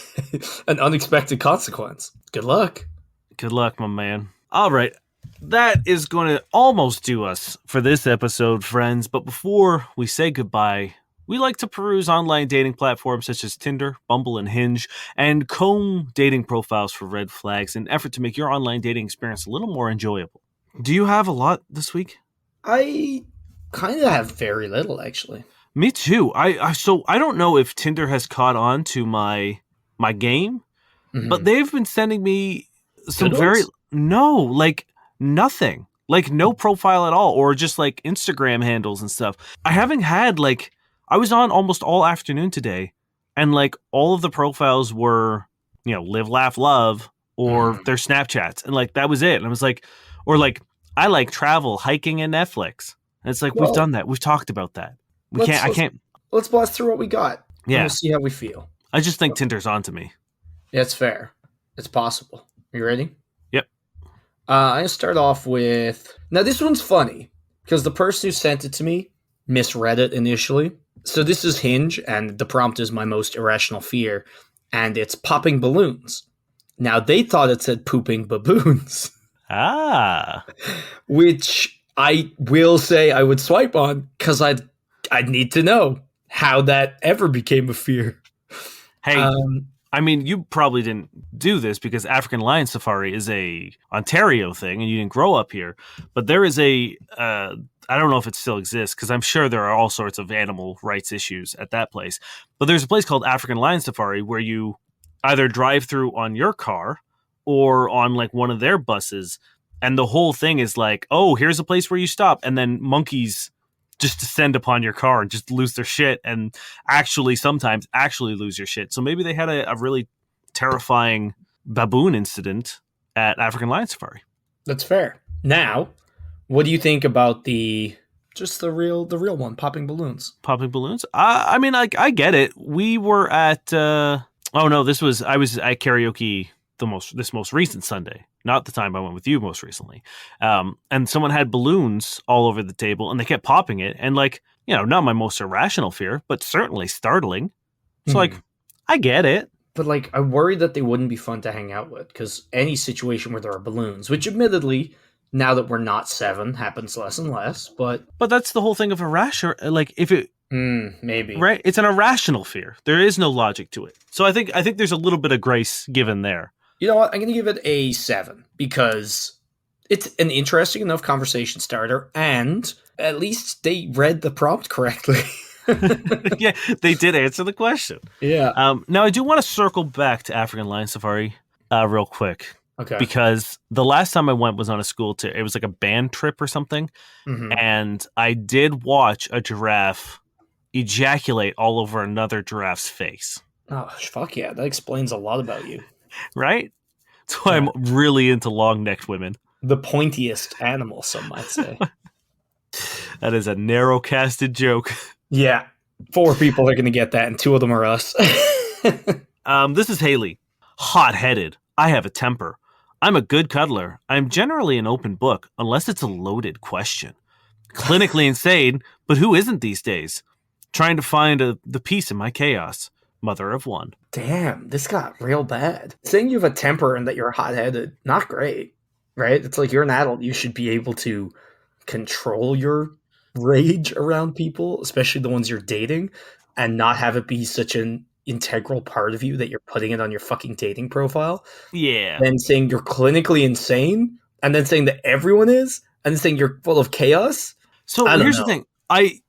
an unexpected consequence. Good luck. Good luck, my man. All right. That is going to almost do us for this episode, friends. But before we say goodbye, we like to peruse online dating platforms such as Tinder, Bumble, and Hinge, and comb dating profiles for red flags in an effort to make your online dating experience a little more enjoyable. Do you have a lot this week? I kind of have very little, actually. Me too. So I don't know if Tinder has caught on to my game, but they've been sending me some nothing, like no profile at all, or just like Instagram handles and stuff. I haven't had I was on almost all afternoon today, and like all of the profiles were, live, laugh, love, or their Snapchats, and like that was it. And I was like, or like, I like travel, hiking, and Netflix. And it's like, we've done that. We've talked about that. I can't. Let's blast through what we got. Yeah. We'll see how we feel. I just think Tinder's on to me. Yeah, it's fair. It's possible. Are you ready? Yep. I'm going to start off with... Now, this one's funny, because the person who sent it to me misread it initially. So this is Hinge, and the prompt is my most irrational fear, and it's popping balloons. Now, they thought it said pooping baboons. Ah. Which I will say I would swipe on, because I'd need to know how that ever became a fear. Hey, I mean, you probably didn't do this because African Lion Safari is a Ontario thing and you didn't grow up here. But there is I don't know if it still exists because I'm sure there are all sorts of animal rights issues at that place. But there's a place called African Lion Safari where you either drive through on your car or on like one of their buses. And the whole thing is like, oh, here's a place where you stop. And then monkeys just descend upon your car and just lose their shit, and sometimes lose your shit. So maybe they had a really terrifying baboon incident at African Lion Safari. That's fair. Now, what do you think about the real one, popping balloons? Popping balloons? I mean, I get it. We were at I was at karaoke this most recent Sunday, not the time I went with you most recently. And someone had balloons all over the table and they kept popping it. And not my most irrational fear, but certainly startling. So I get it. But I worry that they wouldn't be fun to hang out with, because any situation where there are balloons, which admittedly, now that we're not 7, happens less and less, but that's the whole thing of irrational. If it, maybe, right? It's an irrational fear. There is no logic to it. So I think there's a little bit of grace given there. You know what? I'm going to give it a 7 because it's an interesting enough conversation starter, and at least they read the prompt correctly. Yeah, they did answer the question. Yeah. Now, I do want to circle back to African Lion Safari real quick. Okay. Because the last time I went was on a school trip. It was like a band trip or something. And I did watch a giraffe ejaculate all over another giraffe's face. Oh, fuck yeah. That explains a lot about you. Right? That's why I'm really into long-necked women. The pointiest animal, some might say. That is a narrow-casted joke. Yeah. 4 people are going to get that, and 2 of them are us. This is Haley. Hot-headed. I have a temper. I'm a good cuddler. I'm generally an open book, unless it's a loaded question. Clinically insane, but who isn't these days? Trying to find the peace in my chaos. mother of one. Damn, this got real bad. Saying you have a temper and that you're hot-headed, not great, right? It's like you're an adult. You should be able to control your rage around people, especially the ones you're dating, and not have it be such an integral part of you that you're putting it on your fucking dating profile. Yeah. Then saying you're clinically insane, and then saying that everyone is, and then saying you're full of chaos. So I don't here's know. the thing.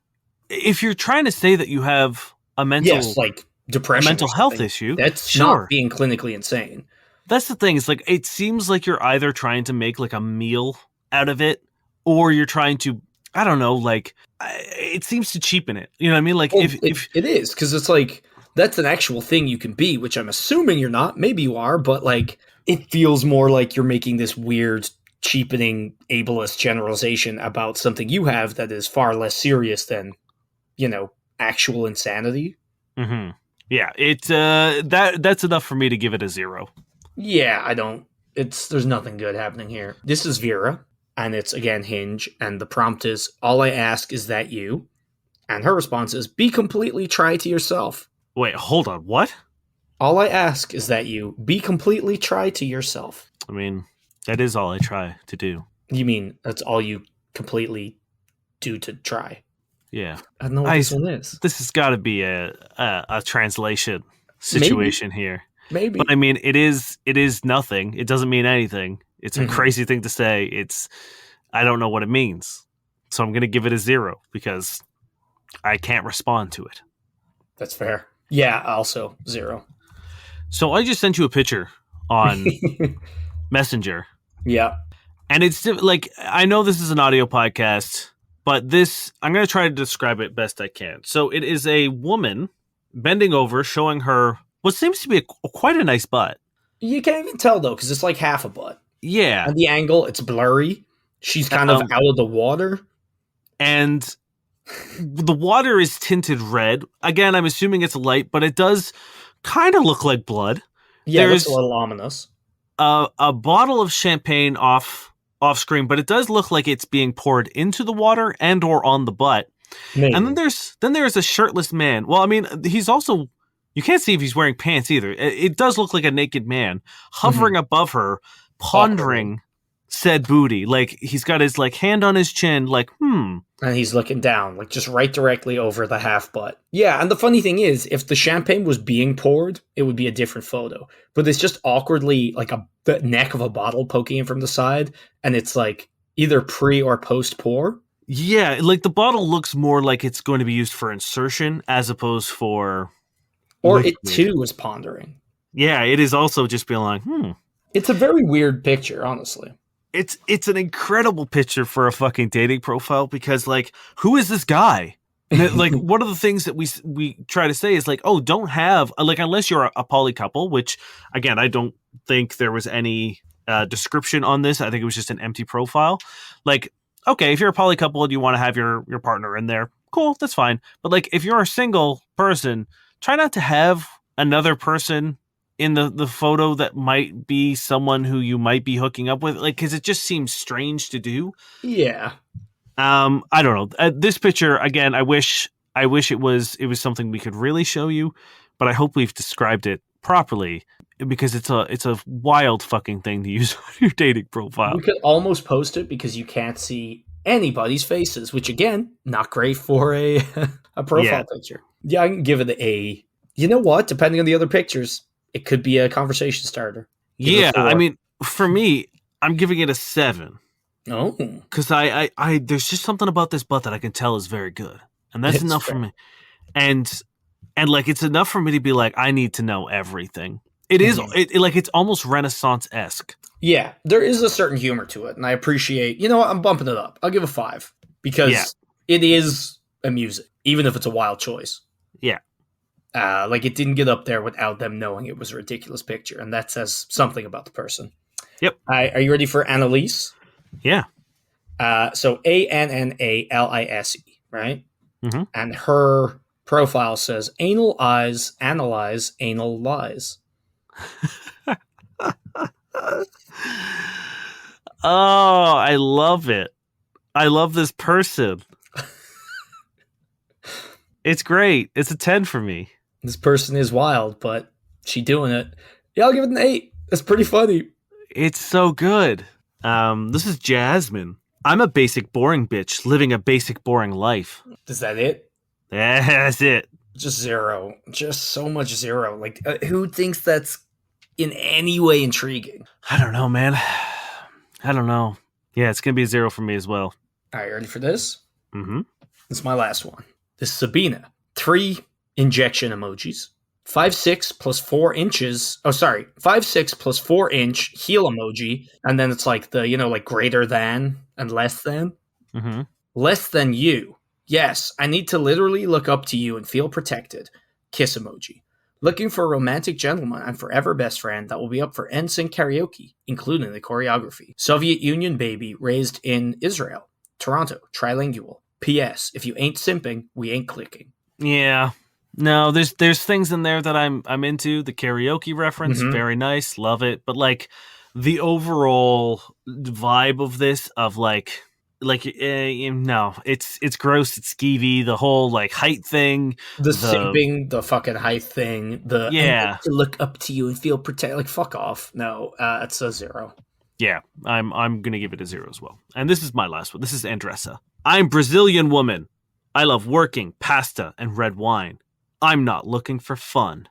If you're trying to say that you have a mental Yes, like depression, mental or health something. issue, That's sure. not being clinically insane. That's the thing. It's like it seems like you're either trying to make like a meal out of it, or you're trying to, I don't know, like it seems to cheapen it. You know what I mean? Like Well, if it is, because it's like that's an actual thing you can be, which I'm assuming you're not. Maybe you are, but like it feels more like you're making this weird, cheapening, ableist generalization about something you have that is far less serious than, actual insanity. Mhm. Yeah, it's that's enough for me to give it a 0. Yeah, I don't. There's nothing good happening here. This is Vera, and it's again Hinge, and the prompt is, "All I ask is that you," and her response is, "Be completely try to yourself." Wait, hold on. What? All I ask is that you be completely try to yourself. I mean, that is all I try to do. You mean that's all you completely do to try? Yeah. I don't know what this one is. This has got to be a translation situation here. Maybe. But I mean, it is nothing. It doesn't mean anything. It's a crazy thing to say. I don't know what it means. So I'm going to give it a 0 because I can't respond to it. That's fair. Yeah, also 0. So I just sent you a picture on Messenger. Yeah. And it's like, I know this is an audio podcast, but I'm going to try to describe it best I can. So it is a woman bending over, showing her what seems to be quite a nice butt. You can't even tell, though, because it's like half a butt. Yeah. And the angle, it's blurry. She's kind of out of the water. And the water is tinted red. Again, I'm assuming it's light, but it does kind of look like blood. Yeah, that's a little ominous. A bottle of champagne off screen, but it does look like it's being poured into the water and or on the butt. Maybe. And then there's a shirtless man. Well, I mean, he's also, you can't see if he's wearing pants either. It does look like a naked man hovering above her, pondering said booty. Like he's got his like hand on his chin, like, And he's looking down, like just right directly over the half butt. Yeah, and the funny thing is, if the champagne was being poured, it would be a different photo. But it's just awkwardly like the neck of a bottle poking in from the side, and it's like either pre or post pour. Yeah, like the bottle looks more like it's going to be used for insertion as opposed for Or liquid. it too is pondering. Yeah, it is also just being like, It's a very weird picture, honestly. It's an incredible picture for a fucking dating profile because, like, who is this guy? And like, one of the things that we try to say is like, oh, don't have like, unless you're a poly couple, which again, I don't think there was any description on this. I think it was just an empty profile. Like, okay, if you're a poly couple and you want to have your partner in there, cool, that's fine. But like, if you're a single person, try not to have another person in the photo that might be someone who you might be hooking up with, like, because it just seems strange to do. Yeah. I don't know. This picture again. I wish it was something we could really show you, but I hope we've described it properly because it's a wild fucking thing to use on your dating profile. We could almost post it because you can't see anybody's faces, which again, not great for a profile picture. Yeah, I can give it a. You know what? Depending on the other pictures, it could be a conversation starter. Yeah, I mean, for me, I'm giving it a 7. Oh, because I there's just something about this butt that I can tell is very good, and that's enough for me. And like it's enough for me to be like, I need to know everything. It is like it's almost Renaissance-esque. Yeah, there is a certain humor to it, and I appreciate. You know what? I'm bumping it up. I'll give a 5 because it is amusing, even if it's a wild choice. Yeah. Like it didn't get up there without them knowing it was a ridiculous picture, and that says something about the person. Yep. Are you ready for Annalise? Yeah. So Annalise, right? Mm-hmm. And her profile says anal eyes analyze anal lies. Oh, I love it. I love this person. It's great. It's a 10 for me. This person is wild, but she doing it. Yeah, I'll give it an 8. That's pretty funny. It's so good. This is Jasmine. I'm a basic boring bitch living a basic boring life. Is that it? That's it. Just 0. Just so much 0. Like, who thinks that's in any way intriguing? I don't know, man. I don't know. Yeah, it's gonna be a 0 for me as well. All right, ready for this? Mm-hmm. This is my last one. This is Sabina. 3 injection emojis. 5'6" plus 4 inches. Oh, sorry. 5'6" plus 4 inch heel emoji. And then it's like the, like greater than and less than. Mm-hmm. Less than you. Yes, I need to literally look up to you and feel protected. Kiss emoji. Looking for a romantic gentleman and forever best friend that will be up for NSYNC karaoke, including the choreography. Soviet Union baby raised in Israel. Toronto. Trilingual. P.S. If you ain't simping, we ain't clicking. Yeah. No, there's things in there that I'm into. The karaoke reference, very nice, love it. But like the overall vibe of this, of no, it's gross, it's skeevy. The whole like height thing, the simping, the fucking height thing, I need to look up to you and feel protected. Like fuck off. No, it's a 0. Yeah, I'm gonna give it a 0 as well. And this is my last one. This is Andressa. I'm Brazilian woman. I love working, pasta, and red wine. I'm not looking for fun.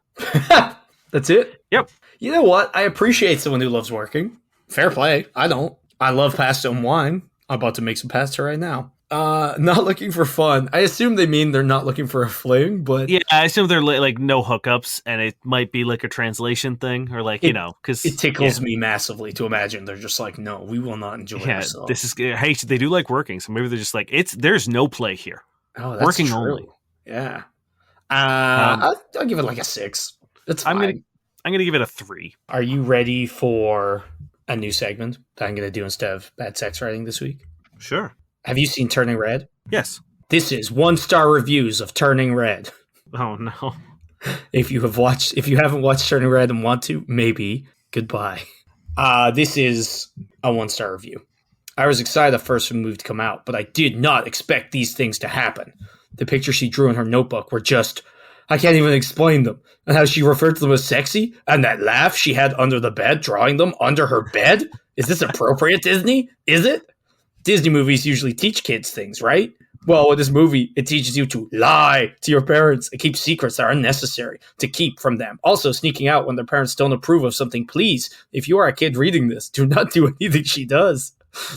That's it? Yep. You know what? I appreciate someone who loves working. Fair play. I don't. I love pasta and wine. I'm about to make some pasta right now. Not looking for fun. I assume they mean they're not looking for a fling, but yeah, I assume they're like no hookups, and it might be like a translation thing, or like because it tickles me massively to imagine they're just like, no, we will not enjoy ourselves. This is hey, they do like working, so maybe they're just like there's no play here. Oh, that's working true. only. Yeah. I'll give it like a 6. It's fine. I'm gonna give it a 3. Are you ready for a new segment that I'm gonna do instead of bad sex writing this week? Sure. Have you seen Turning Red? Yes. This is 1-star reviews of Turning Red. Oh no. If you haven't watched Turning Red and want to, maybe goodbye. This is a 1-star review. I was excited at first for the movie to come out, but I did not expect these things to happen. The pictures she drew in her notebook were just, I can't even explain them. And how she referred to them as sexy, and that laugh she had under the bed, drawing them under her bed. Is this appropriate, Disney? Is it? Disney movies usually teach kids things, right? Well, in this movie, it teaches you to lie to your parents and keep secrets that are unnecessary to keep from them. Also, sneaking out when their parents don't approve of something. Please, if you are a kid reading this, do not do anything she does.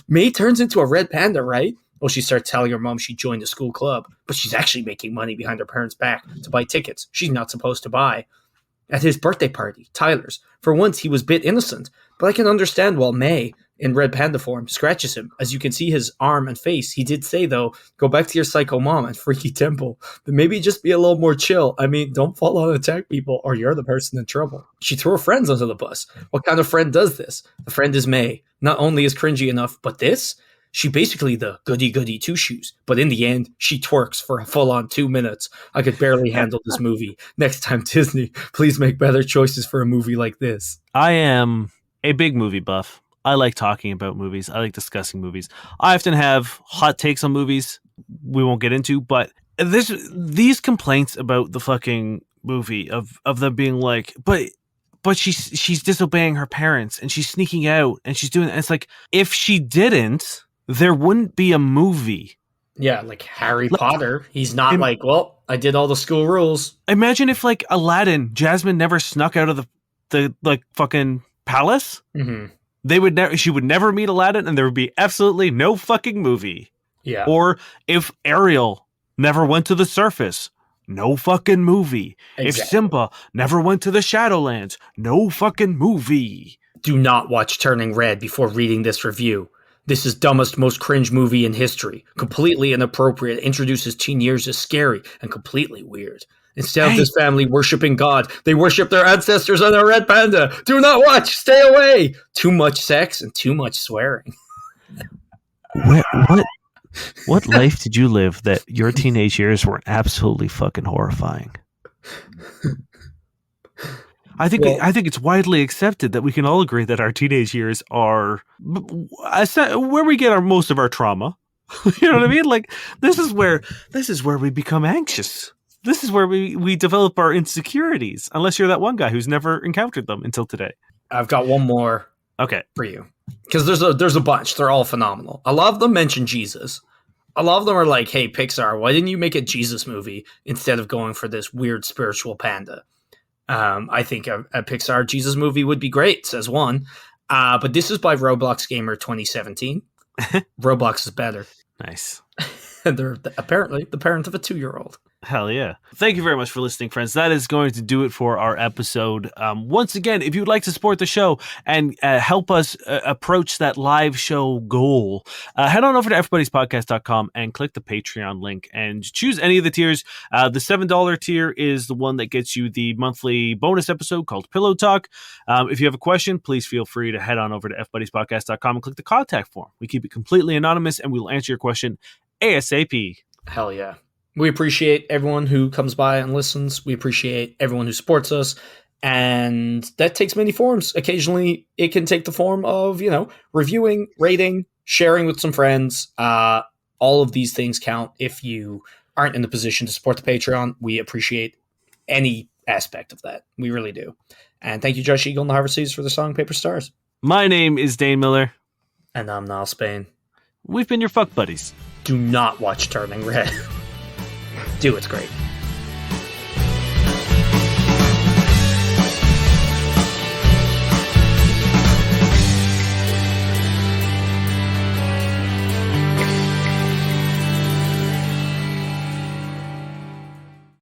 May turns into a red panda, right? Well, she starts telling her mom she joined a school club, but she's actually making money behind her parents' back to buy tickets she's not supposed to buy. At his birthday party, Tyler's, for once he was a bit innocent, but I can understand why May, in red panda form, scratches him. As you can see his arm and face. He did say, though, go back to your psycho mom and freaky temple, but maybe just be a little more chill. I mean, don't fall out and attack people or you're the person in trouble. She threw her friends under the bus. What kind of friend does this? The friend is May. Not only is cringy enough, but this? She basically the goody-goody two-shoes, but in the end, she twerks for a full-on 2 minutes. I could barely handle this movie. Next time, Disney, please make better choices for a movie like this. I am a big movie buff. I like talking about movies. I like discussing movies. I often have hot takes on movies we won't get into, but these complaints about the fucking movie of them being like, but she's disobeying her parents and she's sneaking out and she's doing it. It's like, if she didn't, there wouldn't be a movie. Yeah, like Harry Potter. He's not like, well, I did all the school rules. Imagine if, like, Aladdin, Jasmine never snuck out of the like fucking palace. Mm-hmm. She would never meet Aladdin, and there would be absolutely no fucking movie. Yeah. Or if Ariel never went to the surface, no fucking movie. Exactly. If Simba never went to the Shadowlands, no fucking movie. Do not watch Turning Red before reading this review. This is dumbest, most cringe movie in history. Completely inappropriate. Introduces teen years as scary and completely weird. Instead of this family worshiping God, they worship their ancestors and a red panda. Do not watch. Stay away. Too much sex and too much swearing. What life did you live that your teenage years were absolutely fucking horrifying? I think it's widely accepted that we can all agree that our teenage years are where we get most of our trauma. You know what I mean? Like this is where we become anxious. This is where we develop our insecurities, unless you're that one guy who's never encountered them until today. I've got one more Okay. for you. Because there's a bunch. They're all phenomenal. A lot of them mention Jesus. A lot of them are like, hey, Pixar, why didn't you make a Jesus movie instead of going for this weird spiritual panda? I think a Pixar Jesus movie would be great, says one. But this is by Roblox Gamer 2017. Roblox is better. Nice. They're apparently the parent of a 2-year-old. Hell yeah. Thank you very much for listening, friends. That is going to do it for our episode. Once again, if you'd like to support the show and help us approach that live show goal, head on over to everybodiespodcast.com and click the Patreon link and choose any of the tiers. The $7 tier is the one that gets you the monthly bonus episode called Pillow Talk. If you have a question, please feel free to head on over to everybodiespodcast.com and click the contact form. We keep it completely anonymous and we will answer your question ASAP. Hell yeah. We appreciate everyone who comes by and listens. We appreciate everyone who supports us. And that takes many forms. Occasionally, it can take the form of, reviewing, rating, sharing with some friends. All of these things count. If you aren't in the position to support the Patreon, we appreciate any aspect of that. We really do. And thank you, Josh Eagle and the Harvard Seas, for the song Paper Stars. My name is Dane Miller. And I'm Niall Spain. We've been your fuck buddies. Do not watch Turning Red. Do, it's great.